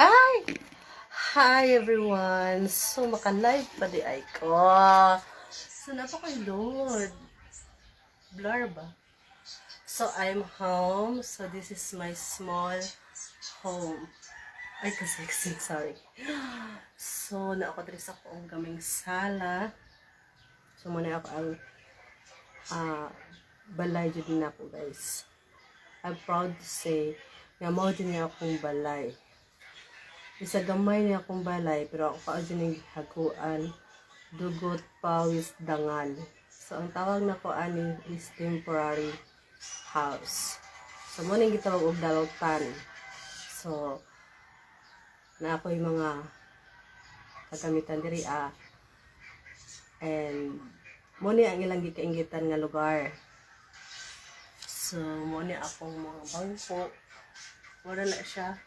Ay! Hi everyone! So, maka-live pa di ay ko. So, napakay Lord. Blur ba? So, I'm home. So, this is my small home. Ay, kasexy. Sorry. So, naakadres ako ang gaming sala. So, muna ako ang balay dyan na ako, guys. I'm proud to say na mo din niya akong balay. Isa gamay niya akong balay, pero ako pa dyan yung haguan, dugot, pawis, dangal. So, ang tawag na ko ani is temporary house. So, muna yung gitawag og dalawtan. So, na ako yung mga kagamitan diri and muna ang ilang gikaingitan nga lugar. So, muna akong mga bangko. Muna na siya.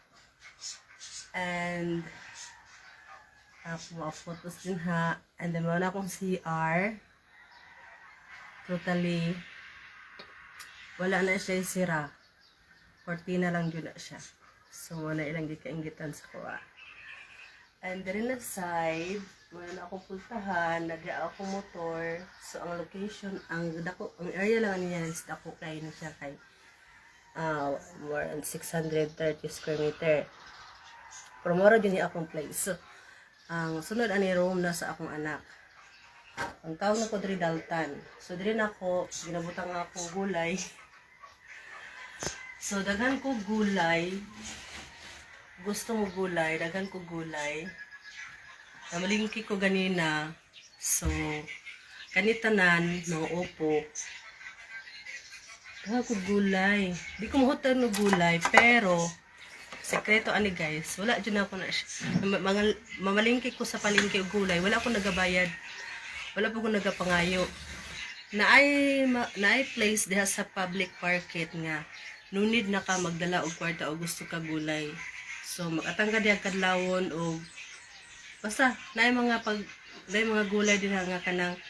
And ako mga photos din ha. And then meron akong CR. Totally wala na siya sira. Cortina lang yun na siya. So muna ilang gikaingitan sa kuha. And then na side, meron akong pultahan, nagya akong motor. So ang location, ang area lang niya is dako kay na siya kay more than 630 square meter. Pero mura din akong place. So, ang sunod ani room na sa akong anak. Ang tawag na ko diri Daltan. So diri na ako ginabutang akong gulay. So daghan ko gulay. Gusto mo gulay, daghan ko gulay. Namalingki ko ganina. So kanitanan mga upo. Daghan ko gulay. Di ko mahutan no gulay pero sekreto ani guys, wala dyan ako na mamalingki ko sa palingki og gulay, wala ako nagabayad, wala po ko nagapangayo. Naay place diha sa public market nga nunid na ka magdala og kwarta o gusto ka gulay. So makatangga diha kadlawon og basta naay mga gulay diha nga kanang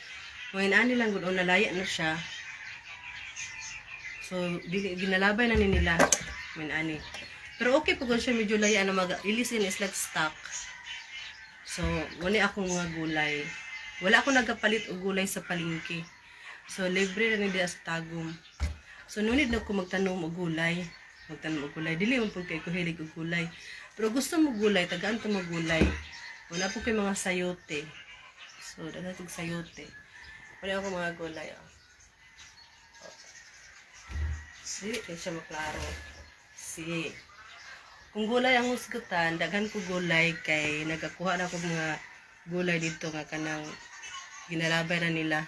ngayon ani lang gud nalaya na siya. So ginalabay na ni nila ngayon ani. Pero okay po kung siya medyo laya na mag-ilisin is like stock. So, wala akong mga gulay. Wala akong nagapalit o gulay sa palingki. So, libre na nila sa tagum. So, nunid na ko magtanom o gulay. Dili mo po kayo kuhilig o gulay. Pero gusto mo gulay, tagaan to mo gulay. Wala po kayo mga sayote. So, dagatog sayote. Wala akong mga gulay. Dili kayo siya maklaro. Sige. Kung gulay ang husgutan, daghan ko gulay kay nagakuha na ko mga gulay dito nga kanang ginalabay na nila.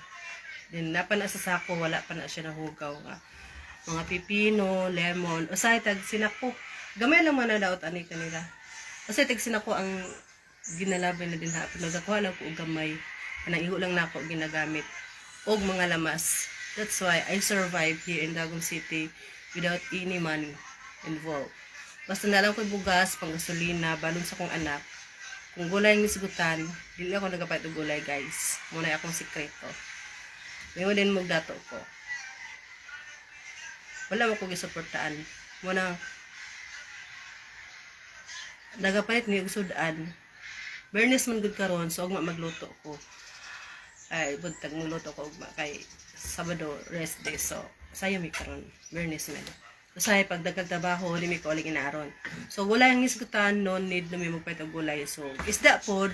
Then napa na sa sako, wala pa na siya nahugaw nga. Mga pipino, lemon, usay tag sinako. Gamay naman na daot ani kanila. Usay tag sinako ang ginalabay na din ha. Nagakuha lang ko og gamay. Kanang iho lang nako ginagamit og mga lamas. That's why I survive here in Davao City without any money involved. Basta na lang ko bugas, panggasolina, balon sa kong anak. Kung gulay ang isgutan, dili ako nagapait og gulay guys. Muna akong sikreto. Ngayon din magdato ko. Wala mo ko gisuportaan. Muna nagapait ni og sudan. Bernes man gud karon, so ugma magluto ko. Ay, buntag magluto ko ugma kay Sabado rest day. So, sayo mi karon, Bernes man. Usay pagdagang trabaho, limi ko uling inaaron. So, gulay ang isgutan, no need na may magpait og gulay. So, isda pod.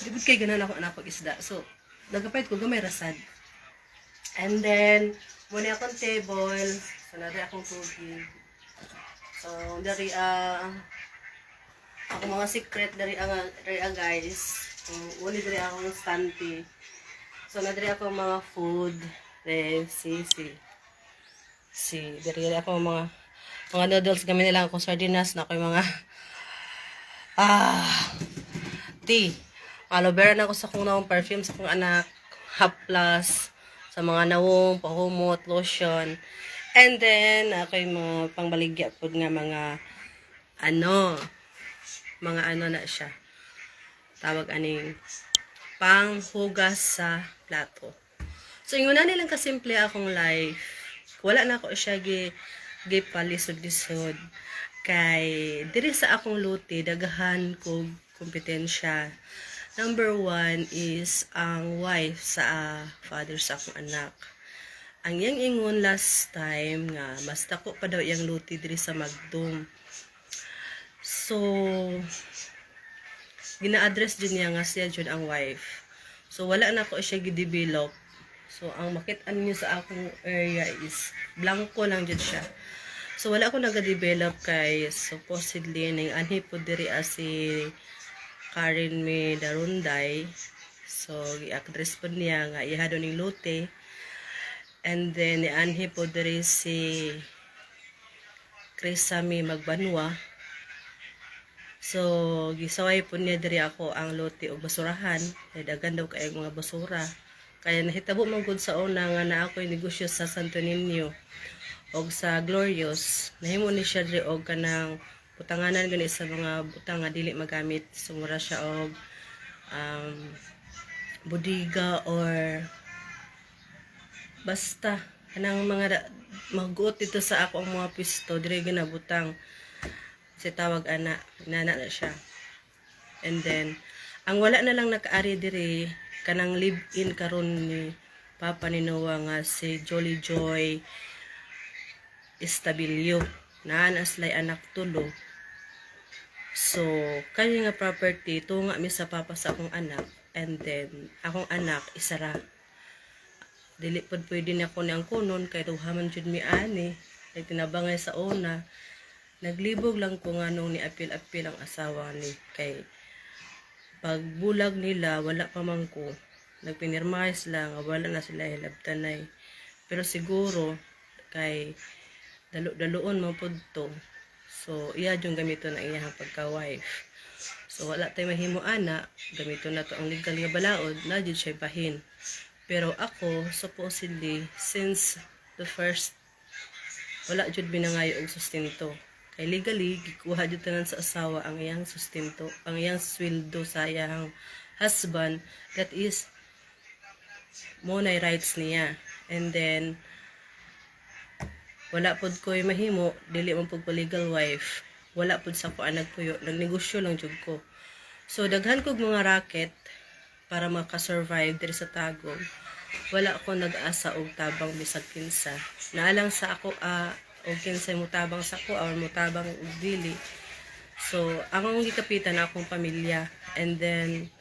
Di bud kay ganan ako anak pag isda. So, nagapait ko gamay rasad. And then, muna akong table. So, nari akong tubig. So, dari ako mga secret dari guys. Uli dari akong stanti. So, nadari ako mga food. Then, dari ako mga noodles gamit nila akong sardinas na ako yung mga tea. Aloe vera na ako sa kong nawong perfume sa kong anak, haplas, sa mga nawong, pahumot, lotion. And then, ako yung mga pangbaligya po nga mga na siya. Tawag aning panghugas sa plato. So, yung una nilang kasimple akong life. Wala na ako siya gipalisod-lisod. Kay diri sa akong luti daghan ko kompetensya. Number one is ang wife sa father sa akong anak. Ang yang ingon last time nga mas dako pa daw yang luti diri sa Magdum. So gina-address din niya nga siya jud ang wife. So wala na ko siya gi-develop. So ang makit-an niyo sa akong area is blanco lang jud siya. So wala ako nag-develop kay supposedly ning anhi po diri si Karen me Darunday. So gi-address po niya nga iha do ning lote. And then ni anhi po diri si Crisami Magbanwa. So gisaway po niya diri ako ang lote og basurahan. Kay daghan daw kay mga basura. Kaya nahitabo man gud sa una nga na ako'y negosyo sa Santo Niño og sa Glorious. Nahimo ni siya diri og kanang butanganan gani sa mga butang nga dili magamit. Sumura siya og bodega or basta kanang mga maguot dito sa ako ang mga pisto diri ginabutang si tawag ana nana na siya. And then ang wala na lang nakaari diri kanang live-in karon ni Papa ni Noah nga si Jolly Joy Estabilio na aslay anak tulo. So kani nga property tunga mi sa papa sa akong anak, and then akong anak isara. Dili pod pwede na ko niyang kunon kay tuhaman jud mi ani kay tinabangay sa una. Naglibog lang ko nga nung ni-apil-apil ang asawa ni kay pagbulag nila wala pa man ko nagpinirmahis lang wala na sila hilabtanay, pero siguro kay dalo-daloon man pud to, so iya yung gamito na iyang pagka-wife. So wala tay mahimo ana, gamito na to ang legal nga balaod na jud siya bahin. Pero ako supposedly since the first wala jud binangayo og sustento. Kay legally gikuha jud tanan sa asawa ang iyang sustento, ang iyang sweldo sa iyang husband, that is mo na rights niya. And then wala pod ko'y mahimo, dili man pod ko legal wife. Wala pod sa ko nagpuyo, nagnegosyo lang jud ko. So daghan kog mga racket para maka-survive diri sa Tagum. Wala ako nag-asa og tabang bisag kinsa. Naalang sa ako og kinsay mutabang sa ko or mutabang og dili. So ang gikapitan akong pamilya, and then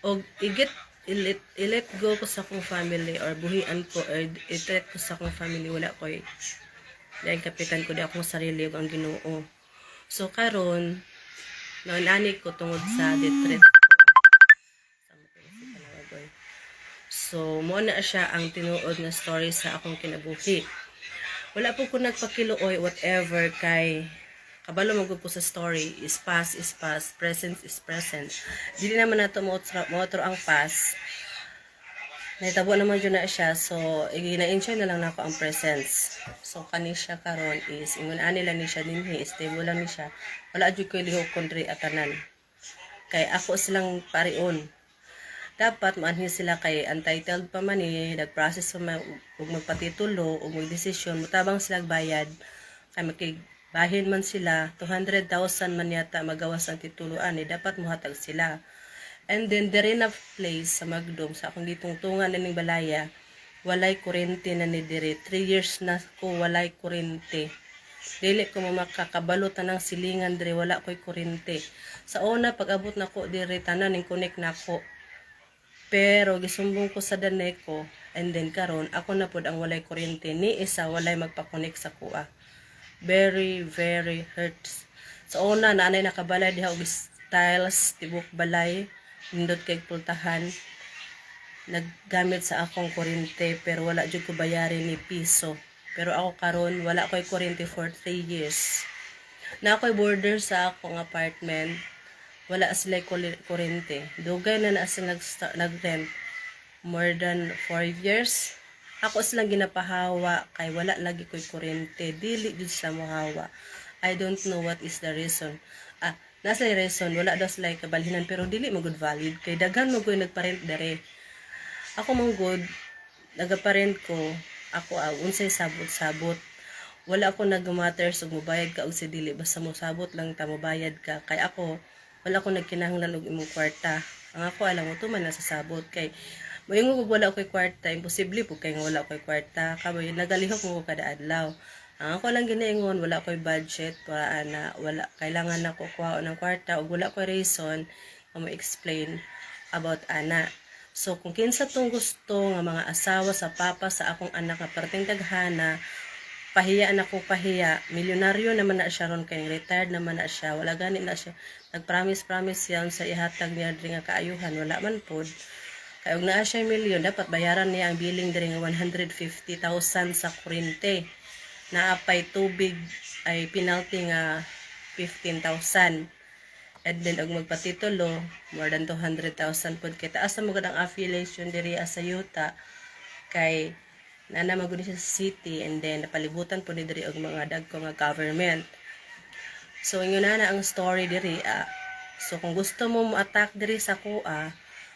og i-let go ko sa akong family or buhian ko or i-let ko sa akong family, wala ko'y dahil kapitan ko di akong sarili ang Ginoo. So karon naanani ko tungod sa detret. So mo na siya ang tinuod na story sa akong kinabuhi. Wala po ko nagpakiluoy whatever kay kabalo mo ko sa story is past, present is present. Dili naman nato mo ang past. Naitabo naman yun na siya, so na-enjoy na lang na ako ang presence. So kani siya karon is ingon nila ni siya dinhi, stable lang ni siya. Wala jud ko lihok country atanan. Kay ako silang parion. Dapat maanhin sila kay untitled pa man ni nag-process og magpatitulo og magdesisyon, mutabang sila bayad. Kay makibahin man sila 200,000 man yata magawas ang tituluan, dapat muhatag sila. And then there in a place sa Magdum sa akong gitungtungan ning balaya, walay kuryente na ni dire. 3 years na ko walay kuryente. Dili ko makakabalutan ng silingan dire, wala ko'y kuryente. Sa una pag-abot na ko dire tanan ning connect na ko. Pero gisumbong ko sa Daneco, and then karon ako na pod ang walay kuryente, ni isa walay magpa-connect sa kuha. Very very hurts. Sa una naanay nakabalay diha og tiles tibok balay. Nindot kay pultahan, naggamit sa akong kuryente pero wala jud ko bayarin ni piso. Pero ako karon wala ko'y kuryente for 3 years. Na ako'y border sa akong apartment, wala sila kuryente. Dugay na sila nag-rent more than 4 years. Ako silang ginapahawa kay wala lagi ko'y kuryente. Dili jud sila mohawa. I don't know what is the reason. Nasa reason, wala daw sila kabalhinan pero dili mo good valid. Kay daghan mo ko'y nagparent dere. Ako mong good, nagaparent ko, ako unsay sabot-sabot. wala ako nag-matter so mobayad ka og si dili basta mo sabot lang ta mobayad ka. Kay ako wala ako nagkinahanglan og imong kwarta. Ang ako alam mo tuman na sa sabot kay moingon kog wala ko'y kwarta, imposible po kay nga wala ko'y kwarta. Kaboy nagalihok mo ko kada adlaw. Ang ako lang ginaingon wala ko'y budget para ana wala kailangan nako kuhaon ng kwarta ug wala ko'y reason nga mo explain about ana. So, kung kinsa tong gusto nga mga asawa sa papa sa akong anak nga perting daghana, pahiya na ko pahiya. Milyonaryo naman na siya ron kay retired naman na siya. Wala gani na siya. Nag-promise yan sa ihatag niya diri nga kaayuhan. Wala man pod. Kay og naa siya milyon, dapat bayaran niya ang billing diri nga 150,000 sa kuryente. Naapay tubig ay penalty nga 15,000. And then, og magpatitulo, more than 200,000 po. Kaya taas na magandang affiliation diri sa yuta. Kay, nana maguni siya sa city. And then, napalibutan po ni diri og mga dagko nga government. So, yun na ang story diri. So, kung gusto mo mo-attack diri sa kuha,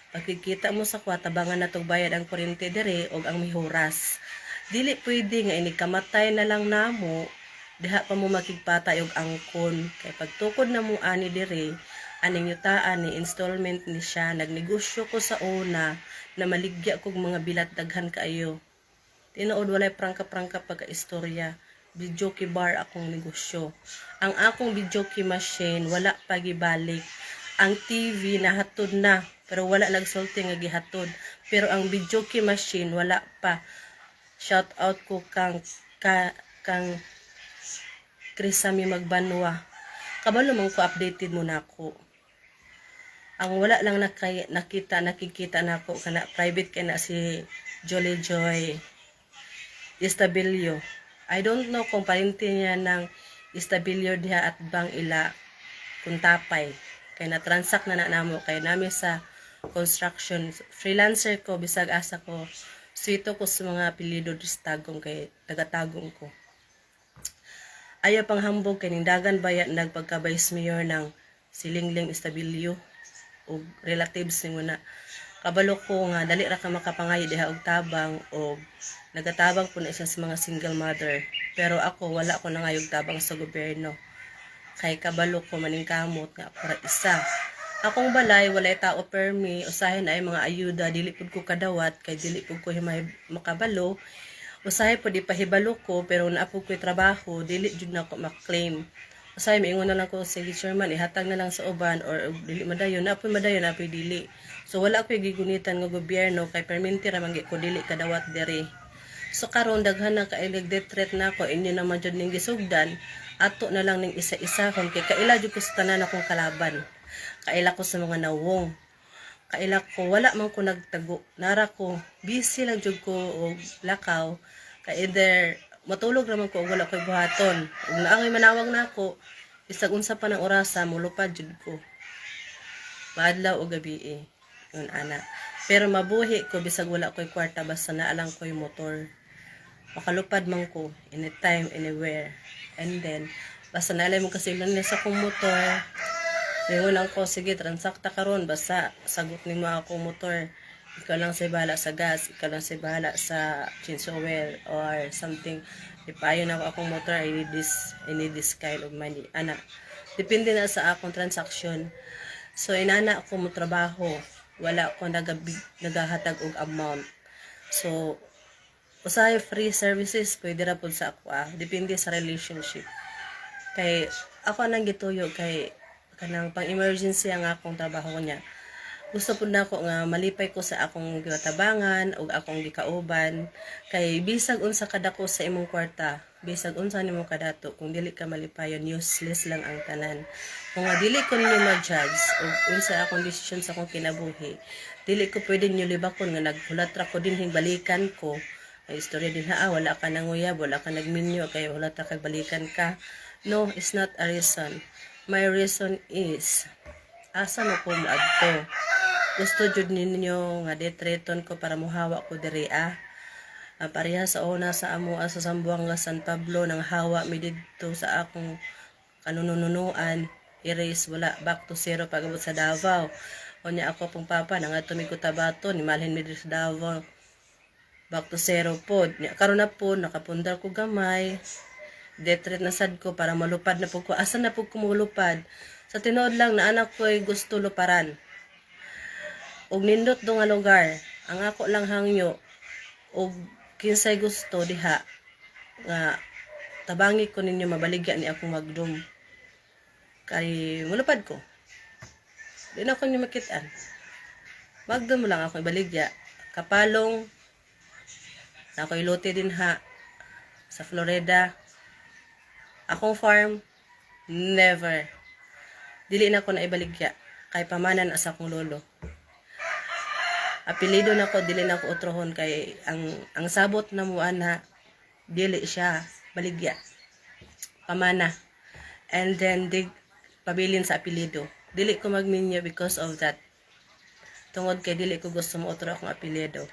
pagkikita mo sa kuha, tabangan na tog bayad ang kuryente diri og ang mihuras. Dili pwede nga inikamatay na lang namo, diha pa mo makigpatay og angkon kay pagtukod na mo ani diri aning yutaan ni installment ni siya nagnegosyo ko sa una na maligya kog mga bilat daghan kaayo tinuod walay prangka-prangka pagka-istorya videoke bar akong negosyo ang akong videoke machine wala pa gibalik ang TV nahatod na pero wala nagsulti nga gihatod pero ang videoke machine wala pa shout out ko kang Chris Sami Magbanwa. Kabalo man ko updated mo na ako. Ang wala lang nakikita na ako kana private kay na si Jolly Joy Estabilio. I don't know kung parinti niya ng Estabilio diha at bang ila kung tapay. Kay na transact na namo kay nami sa construction freelancer ko bisag asa ko. Suito ko sa mga apelyido distagong kay tagatagong ko. Ayaw pang hambog kay dagan bayat nagpagka vice mayor ng Silingling Estabilio o relatives ni na kabalo ko nga dali ra ka makapangayo diha og tabang o nagatabang po na isa sa mga single mother pero ako wala ko nangayog tabang sa gobyerno kay kabalo ko maningkamot nga para isa akong balay walay tao permi usahin ay mga ayuda dili pud ko kadawat kay dili pud ko himay makabalo usahay po di pahibalo ko pero naapog ko'y trabaho dili jud na ako maklaim usahay maingon na lang ko sige chairman ihatag na lang sa uban or dili madayon naapoy dili so wala ko'y gigunitan nga gobyerno kay perminti ra man ko dili kadawat diri so karon daghan na kailig detret na ko inyo naman jud ning gisugdan ato na lang ning isa-isa kon kay kaila jud ko sa tanan akong kalaban kaila ko sa mga nawong kaila ko wala man ko nagtago nara ko busy lang jud ko og lakaw kay either matulog raman ko og wala koy buhaton ug naangay manawag nako bisag unsa pa ng orasa mulupad jud ko maadlaw o gabi yun ana pero mabuhi ko bisag wala koy kwarta basta naa lang koy motor makalupad man ko anytime anywhere and then basta naalay mo kasi lang sa kong motor ngayon lang ko, sige, transakta karon basta sagot ni mo ako motor. Ikaw lang sa bahala sa gas, ikaw lang sa bahala sa change oil or something. Ipayo na ako akong motor, I need this kind of money. Ana, depende na sa akong transaction. So, inana ako mo trabaho. Wala ako nagahatag og amount. So, usahay free services, pwede ra po sa ako. Depende sa relationship. Kay, ako nang gituyo kay kanang pang-emergency ang akong trabaho niya. Gusto po na ako nga malipay ko sa akong gitabangan o akong gikauban. Kay bisag unsa kadako sa imong kwarta, bisag unsa nimo kadato, kung dili ka malipayon, useless lang ang tanan. Kung nga dili ko ninyo ma-judge o unsa akong decision sa akong kinabuhi, dili ko pwede nyo libakon nga naghulat ra ko dinhing balikan ko. Ay istorya din wala ka nanguyab, wala ka nagminyo, kay hulat ra kag balikan ka. No, it's not a reason. My reason is, asa mo ko moadto. Gusto jud ninyo nga detreton ko para muhawa ko diri pareha sa una sa amo sa Zamboanga San Pablo nang hawa mi didto sa akong kanununuan erase wala back to zero pagabot sa Davao. Unya ako pong papa nangadto mi ko Tabato ni malhin mi diri sa Davao. Back to zero pod. Karon na po nakapundar ko gamay. death threat na sad ko para malupad na po ko. Asa na po ko mulupad? Sa tinuod lang na anak ko ay gusto luparan. Og nindot do nga lugar, ang ako lang hangyo, og kinsay gusto diha, nga tabangi ko ninyo mabaligya ni akong magdum. Kay mulupad ko. Di na ako nyo makitaan. Magdum mo lang ako ibaligya. Kapalong, na ako ilote din ha, sa Florida. Akong farm, never. Dili na ako na ibaligya. Kay pamanan asa akong lolo. Apelido na ko, dili na ko utrohon kay ang sabot na mo ana, dili siya baligya. Pamana. And then pabilin sa apelido. Dili ko magminyo because of that. Tungod kay dili ko gusto mo utro akong apelido.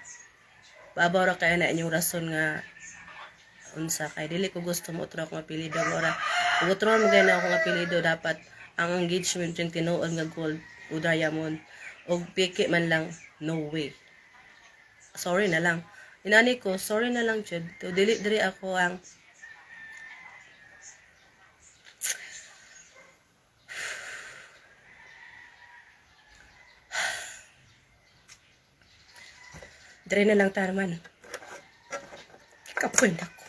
Babaw ra kay na inyong rason nga unsa kay dili ko gusto mo utro akong apelido. Ora, kung utro mo gay na akong apelido, dapat ang engagement yung tinuod nga gold o diamond. O piki man lang, no way. Sorry na lang. Inani ko, sorry na lang, Chud. Dili ako ang Dre na lang tarman. Kapoy na ko.